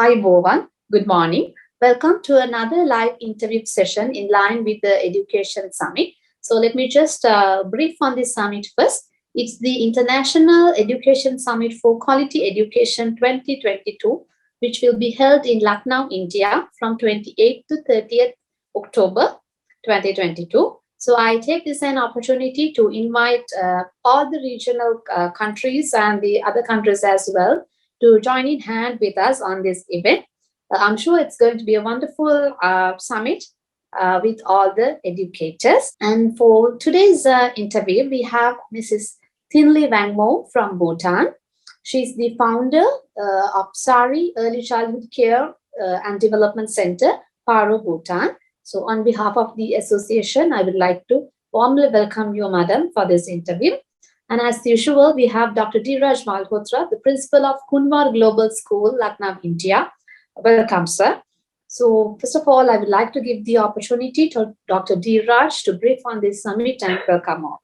Hi, everyone. Good morning. Welcome to another live interview session in line with the Education Summit. So, let me just brief on this summit first. It's the International Education Summit for Quality Education 2022, which will be held in Lucknow, India from 28th to 30th October 2022. So, I take this an opportunity to invite all the regional countries and the other countries as well to join in hand with us on this event. I'm sure it's going to be a wonderful summit with all the educators. And for today's interview, we have Mrs. Thinley Wangmo from Bhutan. She's the founder of Shari Early Childhood Care and Development Center, Paro, Bhutan. So on behalf of the association, I would like to warmly welcome you, madam, for this interview. And as usual, we have Dr. Dheeraj Malhotra, the principal of Kunwar Global School, Lucknow, India. Welcome, sir. So, first of all, I would like to give the opportunity to Dr. Dheeraj to brief on this summit and welcome all.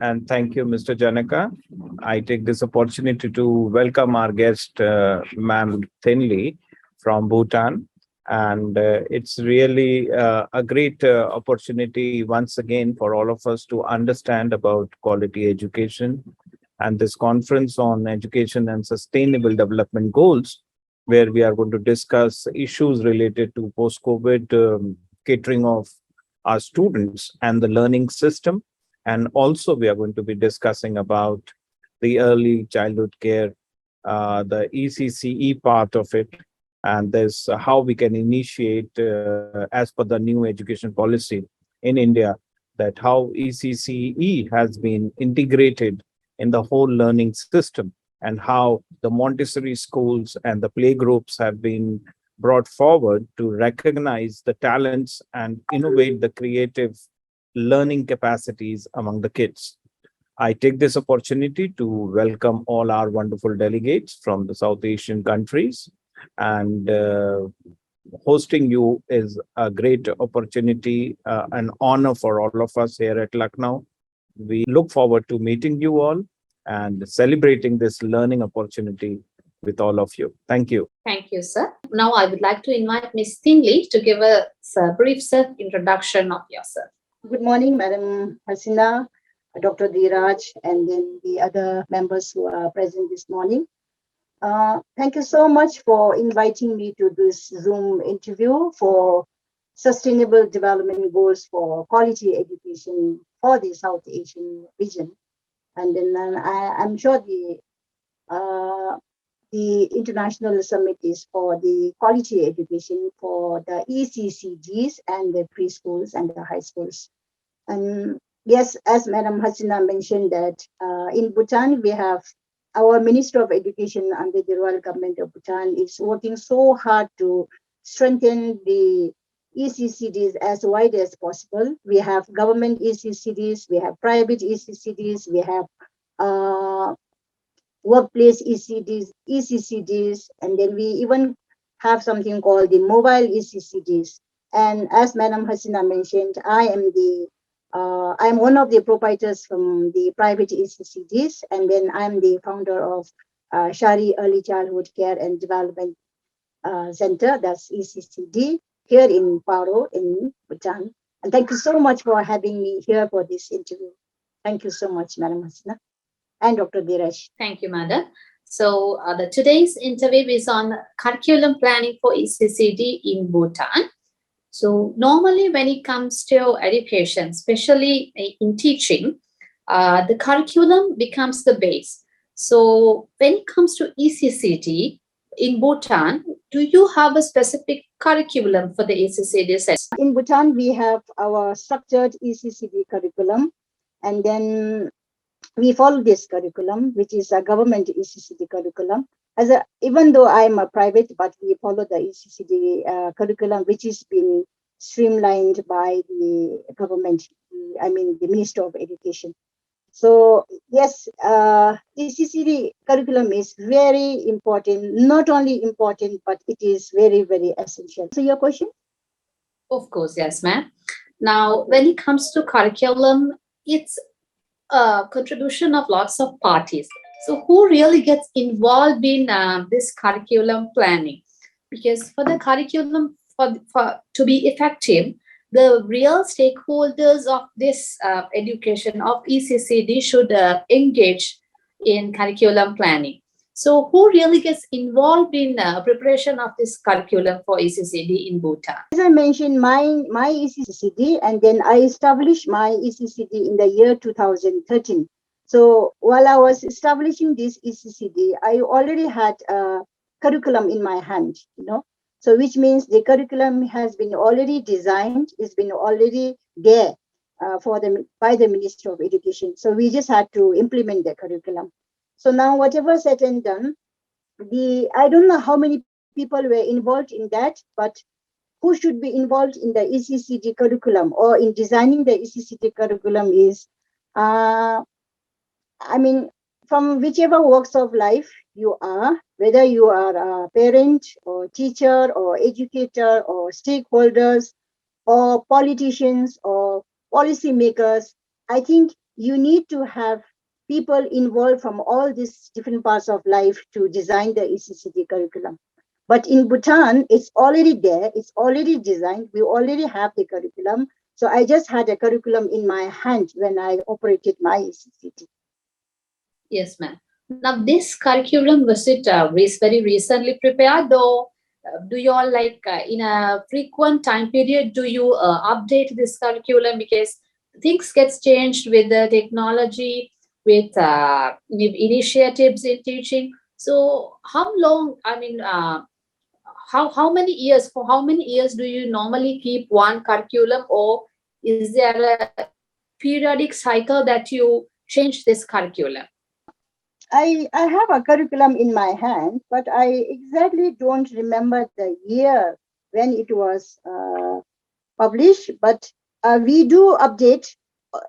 And thank you, Mr. Janaka. I take this opportunity to welcome our guest, Ma'am Thinley from Bhutan. And it's really a great opportunity once again for all of us to understand about quality education and this conference on education and sustainable development goals, where we are going to discuss issues related to post-COVID catering of our students and the learning system. And also we are going to be discussing about the early childhood care, the ECCE part of it, and there's how we can initiate as per the new education policy in India, that how ECCE has been integrated in the whole learning system, and how the Montessori schools and the playgroups have been brought forward to recognize the talents and innovate the creative learning capacities among the kids. I take this opportunity to welcome all our wonderful delegates from the South Asian countries, and hosting you is a great opportunity, an honor for all of us here at Lucknow. We look forward to meeting you all and celebrating this learning opportunity with all of you. Thank you. Thank you, sir. Now I would like to invite Ms. Thinley to give a brief self-introduction of yourself. Good morning, Madam Hasina, Dr. Dheeraj, and then the other members who are present this morning. Thank you so much for inviting me to this Zoom interview for Sustainable Development Goals for Quality Education for the South Asian region. And then I'm sure the International Summit is for the quality education for the ECCDs and the preschools and the high schools. And yes, as Madam Hasina mentioned that in Bhutan, we have our Minister of Education under the Royal Government of Bhutan is working so hard to strengthen the ECCDs as wide as possible. We have government ECCDs, we have private ECCDs, we have workplace ECCDs, and then we even have something called the mobile ECCDs. And as Madam Hasina mentioned, I'm one of the proprietors from the private ECCDs, and then I'm the founder of Shari Early Childhood Care and Development Center, that's ECCD, here in Paro in Bhutan. And thank you so much for having me here for this interview. Thank you so much, Madam Hasina and Dr. Dheeraj. Thank you, madam. So today's interview is on curriculum planning for ECCD in Bhutan. So normally when it comes to education, especially in teaching, the curriculum becomes the base. So when it comes to ECCD in Bhutan, do you have a specific curriculum for the ECCD set? In Bhutan, we have our structured ECCD curriculum, and then we follow this curriculum, which is a government ECCD curriculum. Even though I'm a private, but we follow the ECCD curriculum, which is been streamlined by the government, I mean the Minister of Education. So yes, ECCD curriculum is very important, not only important, but it is very, very essential. So your question? Of course, yes, ma'am. Now, when it comes to curriculum, it's a contribution of lots of parties. So who really gets involved in this curriculum planning? Because for the curriculum for to be effective, the real stakeholders of this education of ECCD should engage in curriculum planning. So who really gets involved in preparation of this curriculum for ECCD in Bhutan? As I mentioned, my ECCD, and then I established my ECCD in the year 2013. So while I was establishing this ECCD, I already had a curriculum in my hand, So which means the curriculum has been already designed, it's been already there by the Ministry of Education. So we just had to implement the curriculum. So now whatever said and done, I don't know how many people were involved in that, but who should be involved in the ECCD curriculum or in designing the ECCD curriculum is, from whichever walks of life you are, whether you are a parent or teacher or educator or stakeholders or politicians or policymakers, I think you need to have people involved from all these different parts of life to design the ECCD curriculum. But in Bhutan, it's already there, it's already designed, we already have the curriculum. So I just had a curriculum in my hand when I operated my ECCD. Yes, ma'am. Now, this curriculum, was it very recently prepared, or do you all in a frequent time period, do you update this curriculum? Because things gets changed with the technology, with initiatives in teaching. So how long, how many years, for how many years do you normally keep one curriculum, or is there a periodic cycle that you change this curriculum? I have a curriculum in my hand, but I exactly don't remember the year when it was published, but we do update,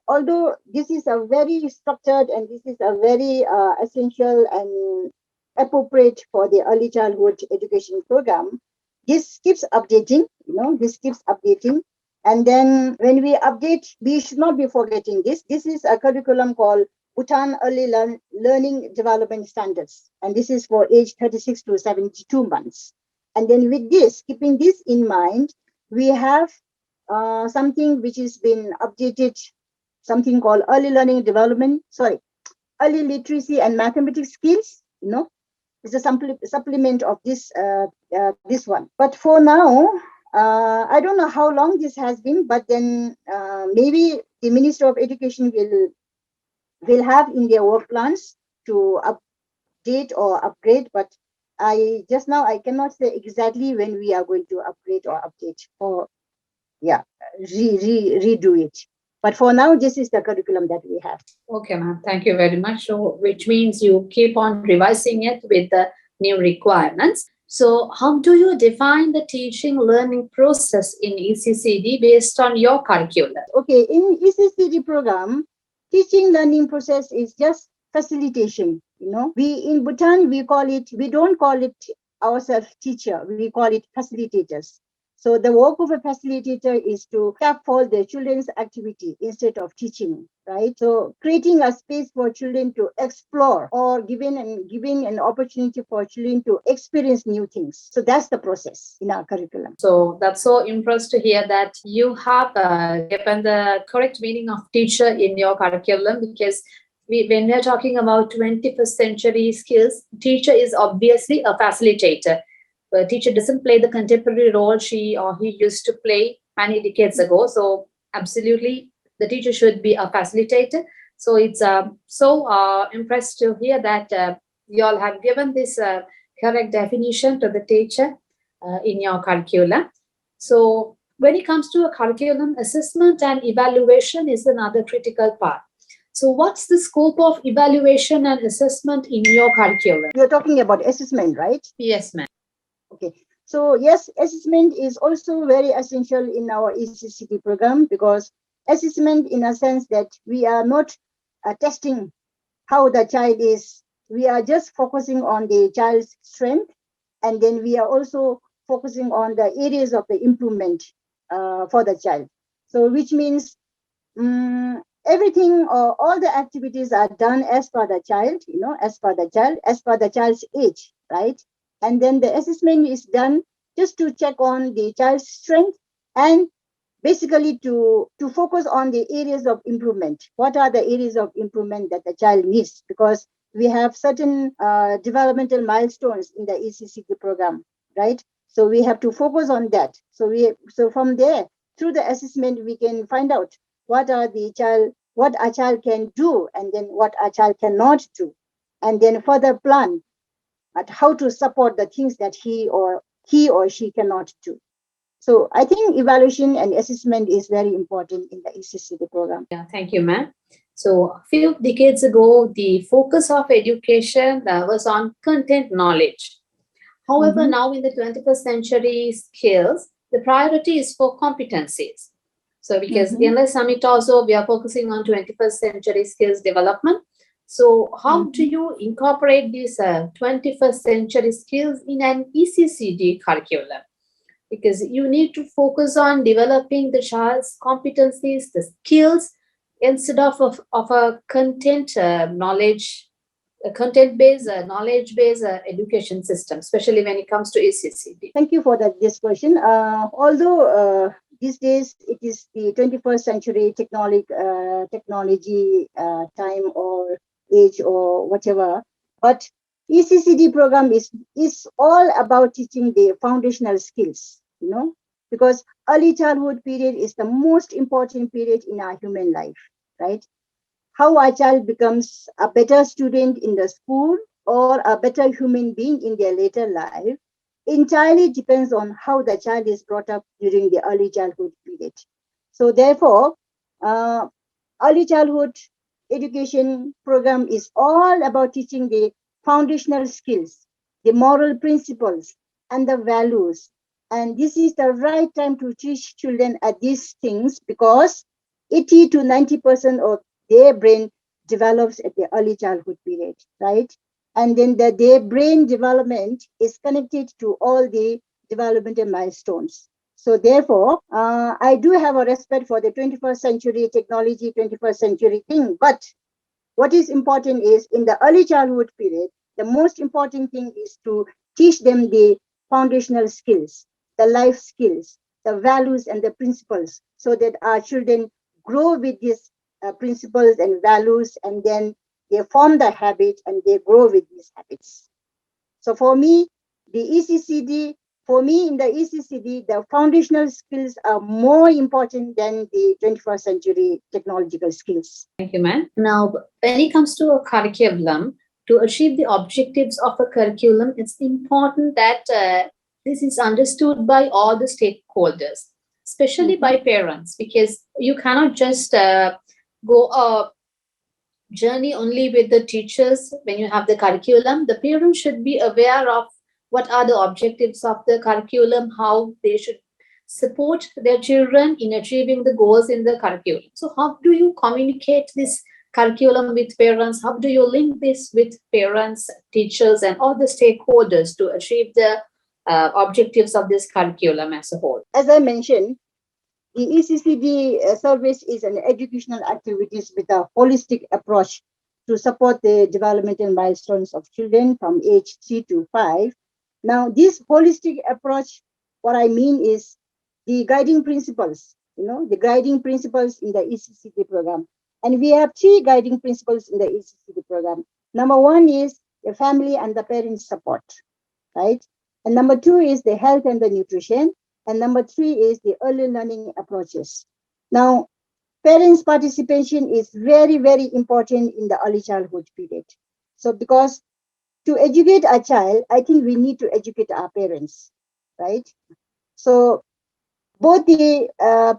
although this is a very structured and this is a very essential and appropriate for the early childhood education program. This keeps updating, this keeps updating. And then when we update, we should not be forgetting this. This is a curriculum called Bhutan Early Learning Development Standards. And this is for age 36 to 72 months. And then with this, keeping this in mind, we have something which has been updated, something called early literacy and mathematics skills, It's a supplement of this one. But for now, I don't know how long this has been, but then maybe the Minister of Education will have in their work plans to update or upgrade, but I cannot say exactly when we are going to upgrade or update or redo it. But for now, this is the curriculum that we have. Okay, ma'am. Thank you very much. So, which means you keep on revising it with the new requirements. So, how do you define the teaching learning process in ECCD based on your curriculum? Okay, in ECCD program, teaching learning process is just facilitation. We in Bhutan, we don't call it ourselves teacher, we call it facilitators. So the work of a facilitator is to scaffold the children's activity instead of teaching, right? So creating a space for children to explore or giving an opportunity for children to experience new things. So that's the process in our curriculum. So that's so impressed to hear that you have given the correct meaning of teacher in your curriculum, because when we're talking about 21st century skills, teacher is obviously a facilitator. A teacher doesn't play the contemporary role she or he used to play many decades ago. So absolutely, the teacher should be a facilitator. So it's so impressed to hear that you all have given this correct definition to the teacher in your curriculum. So when it comes to a curriculum, assessment and evaluation is another critical part. So what's the scope of evaluation and assessment in your curriculum? You're talking about assessment, right? Yes, ma'am. Okay. So yes, assessment is also very essential in our ECCD program, because assessment, in a sense that we are not testing how the child is, we are just focusing on the child's strength, and then we are also focusing on the areas of the improvement for the child. So which means everything or all the activities are done as per the child, as per the child's age, right? And then the assessment is done just to check on the child's strength and basically to focus on the areas of improvement. What are the areas of improvement that the child needs? Because we have certain developmental milestones in the ECCD program, right? So we have to focus on that. So from there, through the assessment, we can find out what a child can do, and then what a child cannot do, and then further plan at how to support the things that he or she cannot do. So I think evaluation and assessment is very important in the ECCD program. Yeah, thank you, ma'am. So a few decades ago, the focus of education was on content knowledge. However, now in the 21st century skills, the priority is for competencies. So because in the summit also, we are focusing on 21st century skills development. So how do you incorporate these 21st century skills in an ECCD curriculum? Because you need to focus on developing the child's competencies, the skills, instead of a content knowledge, a content-based, knowledge-based education system, especially when it comes to ECCD. Thank you for this question. Although these days it is the 21st century technology time or age or whatever, but ECCD program is all about teaching the foundational skills, because early childhood period is the most important period in our human life, right? How a child becomes a better student in the school or a better human being in their later life entirely depends on how the child is brought up during the early childhood period. So therefore, early childhood education program is all about teaching the foundational skills, the moral principles, and the values. And this is the right time to teach children at these things, because 80 to 90% of their brain develops at the early childhood period, right? And then their brain development is connected to all the developmental milestones. So therefore, I do have a respect for the 21st century technology, 21st century thing. But what is important is in the early childhood period, the most important thing is to teach them the foundational skills, the life skills, the values and the principles, so that our children grow with these principles and values, and then they form the habit and they grow with these habits. So for me, in the ECCD, the foundational skills are more important than the 21st century technological skills. Thank you, ma'am. Now, when it comes to a curriculum, to achieve the objectives of a curriculum, it's important that this is understood by all the stakeholders, especially by parents, because you cannot just go a journey only with the teachers when you have the curriculum. The parents should be aware of what are the objectives of the curriculum, how they should support their children in achieving the goals in the curriculum. So how do you communicate this curriculum with parents? How do you link this with parents, teachers, and all the stakeholders to achieve the objectives of this curriculum as a whole? As I mentioned, the ECCD service is an educational activities with a holistic approach to support the developmental milestones of children from age 3 to 5. Now, this holistic approach, what I mean is the guiding principles, the guiding principles in the ECCD program. And we have 3 guiding principles in the ECCD program. Number 1 is the family and the parents support, right? And number 2 is the health and the nutrition. And number 3 is the early learning approaches. Now, parents' participation is very, very important in the early childhood period. So because to educate a child, I think we need to educate our parents, right? So both the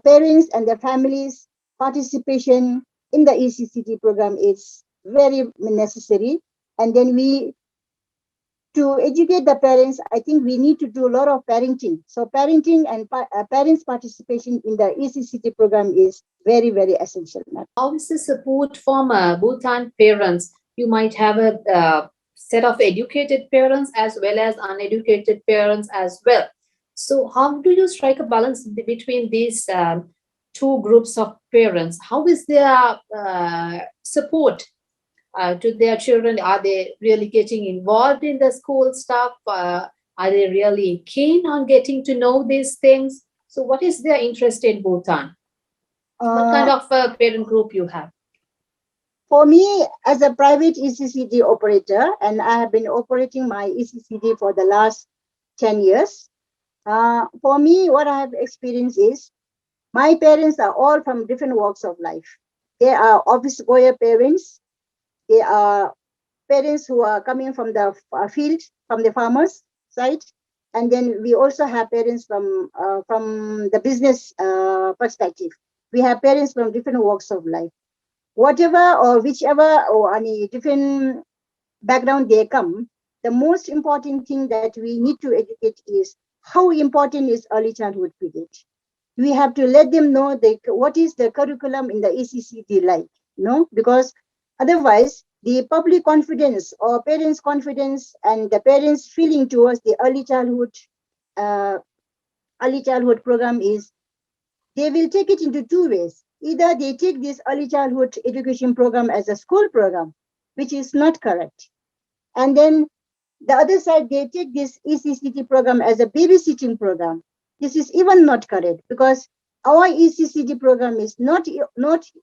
parents and the families' participation in the ECCD program is very necessary. And then to educate the parents, I think we need to do a lot of parenting. So parenting and parents' participation in the ECCD program is very, very essential. How is the support from Bhutan parents? You might have a set of educated parents as well as uneducated parents as well. So how do you strike a balance between these two groups of parents, how is their support to their children? Are they really getting involved in the school stuff? Are they really keen on getting to know these things? So what is their interest in Bhutan? What kind of parent group you have? For me, as a private ECCD operator, and I have been operating my ECCD for the last 10 years, for me, what I have experienced is my parents are all from different walks of life. They are office goer parents. They are parents who are coming from the field, from the farmers side. And then we also have parents from the business perspective. We have parents from different walks of life. Whatever or whichever or any different background they come, the most important thing that we need to educate is how important is early childhood period. We have to let them know what is the curriculum in the ECCD like, because otherwise the public confidence or parents' confidence and the parents' feeling towards the early childhood program is they will take it into two ways. Either they take this early childhood education program as a school program, which is not correct. And then the other side, they take this ECCD program as a babysitting program. This is even not correct because our ECCD program is not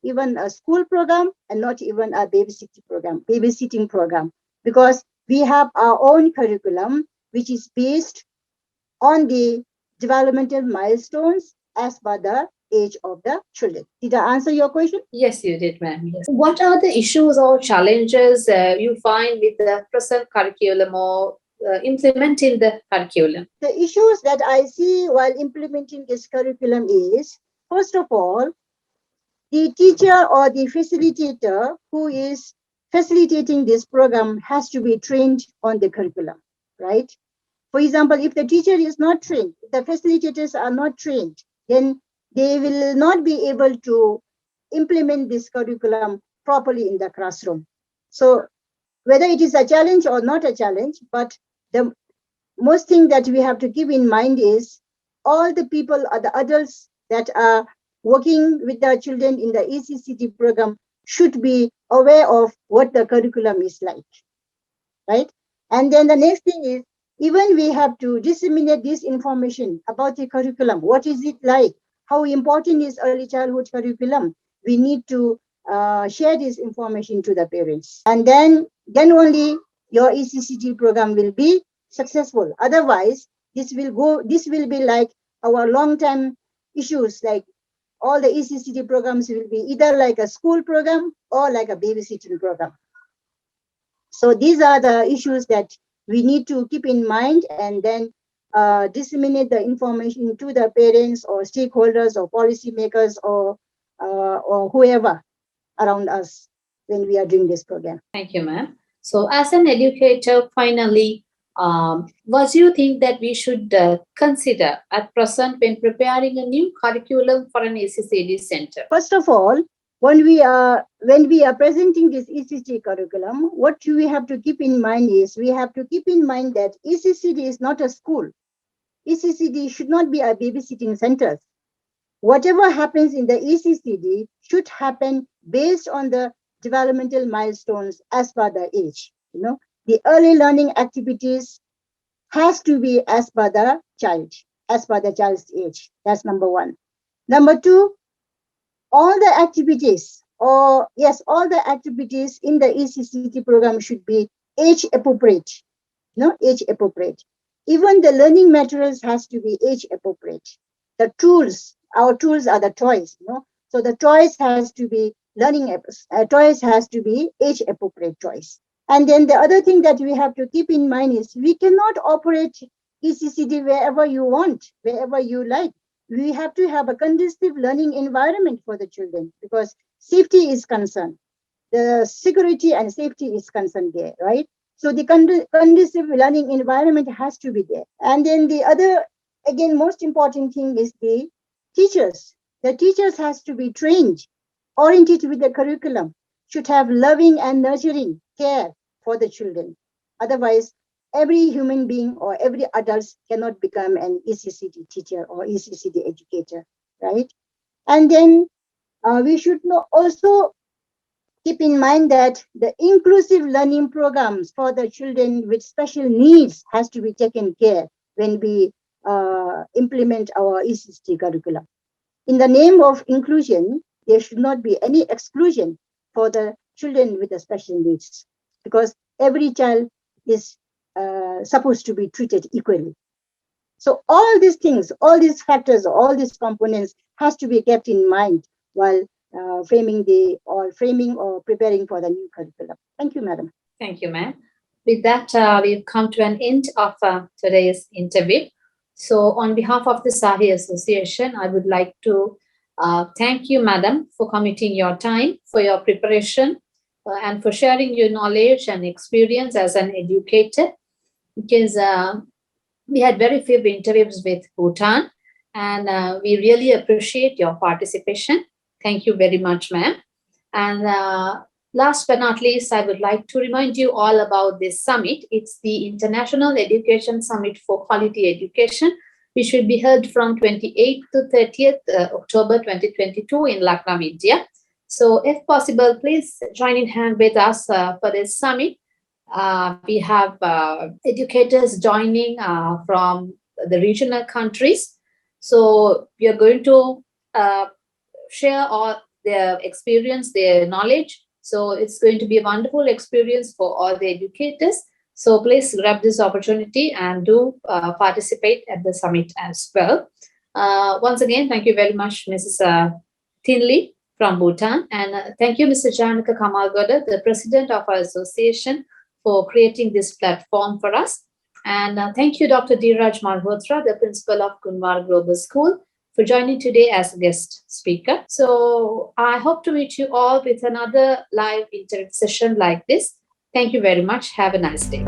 even a school program and not even a babysitting program, because we have our own curriculum, which is based on the developmental milestones as per the age of the children. Did I answer your question? Yes, you did, ma'am. Yes. What are the issues or challenges you find with the present curriculum or implementing the curriculum? The issues that I see while implementing this curriculum is, first of all, the teacher or the facilitator who is facilitating this program has to be trained on the curriculum, right? For example, if the teacher is not trained, if the facilitators are not trained, then they will not be able to implement this curriculum properly in the classroom. So whether it is a challenge or not a challenge, but the most thing that we have to keep in mind is all the people or the adults that are working with the children in the ECCD program should be aware of what the curriculum is like, right? And then the next thing is, even we have to disseminate this information about the curriculum. What is it like? How important is early childhood curriculum? We need to share this information to the parents. And then only your ECCD program will be successful. Otherwise, this will be like our long-term issues, like all the ECCD programs will be either like a school program or like a babysitting program. So these are the issues that we need to keep in mind, and then disseminate the information to the parents or stakeholders or policymakers or whoever around us when we are doing this program. Thank you, ma'am. So as an educator, finally, what do you think that we should consider at present when preparing a new curriculum for an ECCD center? First of all, when we are presenting this ECCD curriculum, what we have to keep in mind is we have to keep in mind that ECCD is not a school. ECCD should not be a babysitting center. Whatever happens in the ECCD should happen based on the developmental milestones as per the age. The early learning activities has to be as per the child's age. That's number one. Number two, all the activities in the ECCD program should be age appropriate. Age appropriate. Even the learning materials has to be age appropriate. The tools, our tools are the toys. So the toys has to be age appropriate toys. And then the other thing that we have to keep in mind is we cannot operate ECCD wherever you want, wherever you like. We have to have a conducive learning environment for the children because safety is concerned. The security and safety is concerned there, right? So the conducive learning environment has to be there. And then the other, again, most important thing is the teachers. The teachers has to be trained, oriented with the curriculum, should have loving and nurturing care for the children. Otherwise, every human being or every adult cannot become an ECCD teacher or ECCD educator, right? And then we should also keep in mind that the inclusive learning programs for the children with special needs has to be taken care when we implement our ECCD curriculum. In the name of inclusion, there should not be any exclusion for the children with the special needs, because every child is supposed to be treated equally. So all these things, all these factors, all these components has to be kept in mind while framing or preparing for the new curriculum. Thank you, madam. Thank you, ma'am. With that, we've come to an end of today's interview. So, on behalf of the Sahi Association, I would like to thank you, madam, for committing your time, for your preparation, and for sharing your knowledge and experience as an educator. Because we had very few interviews with Bhutan, and we really appreciate your participation. Thank you very much, ma'am. And last but not least, I would like to remind you all about this summit. It's the International Education Summit for Quality Education, which will be held from 28th to 30th October 2022 in Lucknow, India. So if possible, please join in hand with us for this summit. We have educators joining from the regional countries. So we are going to share all their experience, their knowledge. So it's going to be a wonderful experience for all the educators. So please grab this opportunity and do participate at the summit as well. Once again, thank you very much, Mrs. Thinley from Bhutan. And thank you, Mr. Janaka Kamalgoda, the president of our association, for creating this platform for us. And thank you, Dr. Dheeraj Malhotra, the principal of Kunwar Global School, for joining today as a guest speaker. So I hope to meet you all with another live interview session like this. Thank you very much. Have a nice day.